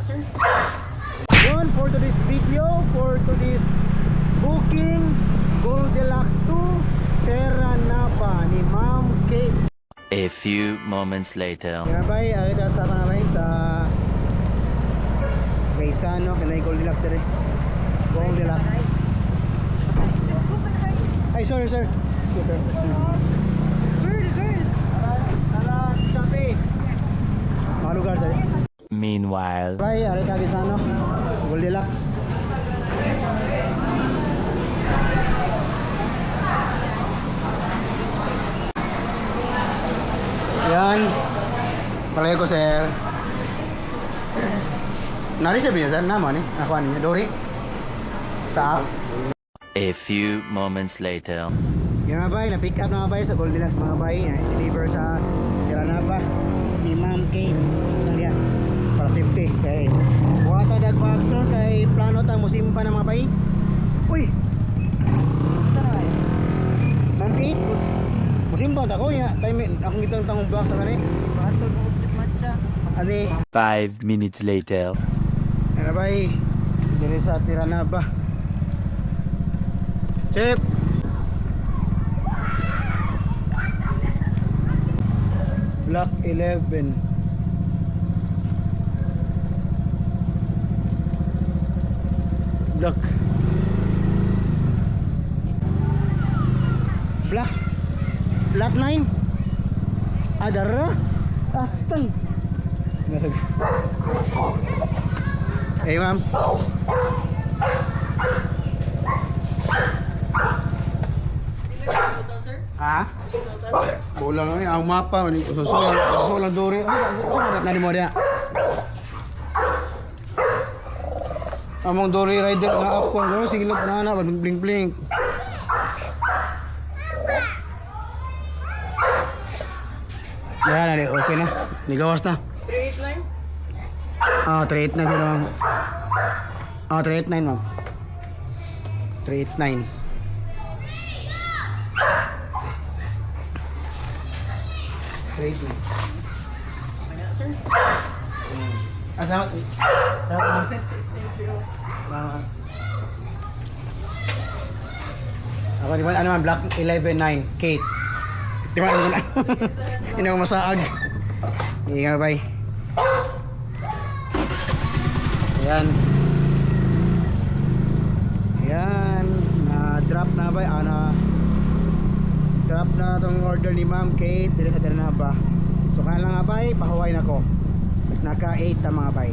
sir. Yun, for today's video, for today's booking, Goldilocks to Terra Napa ni Ma'am Kate. A few moments later. Kaya bay, ito sa mga bay sa Gaisano, kanay Goldilocks dire. Goldilocks. Ay, sorry sir. Girl. Shopee. Mga lugar dire. Meanwhile. Bay, ari ka Gaisano. Goldilocks. Yan. Palagi ko sir. Nari sabi niya sir, naman eh. Nakuha niya. Dori. Sa app. A few moments later. Yan mga bay, na-pick up na mga bay sa Goldilocks mga bay. I-deliver sa Terra Napa ni Ma'am Kate. Yan. Para safety. Okay. Buhat ang dagpag-store kay plano tang musimpa na mga bay. Uy! Ma'am Kate? Musimpa ta ko ya. Akong gitang tangong block sa kani. Bato mo si Matcha. Adi. 5 minutes later. Yan na bay. Diri sa Terra Napa. Chip! Block 11. Block Block 9. Adara Astang. Hey ma'am. Ha? Bolang ay ang mapa ni susulan dori. Nani mo dia? Among dori rider na ako ko sige lang na bling bling. Yan na okay na. Nigawas na. 389? Ah, 389 din ma'am. Ah, 389 ma'am. 389. Great. Sir. Salamat. Salamat. Ako di ba ano man Black 11-9 Kate. Di ba ano na? Hindi ako masaag. Ingat bye. Ayan. Ayan. Na-drop na ba? Drop na itong order ni Ma'am Kate. Dire sa Terra Napa. So kaya lang nga bay, pahuway na ko. Naka 8 ang mga bay.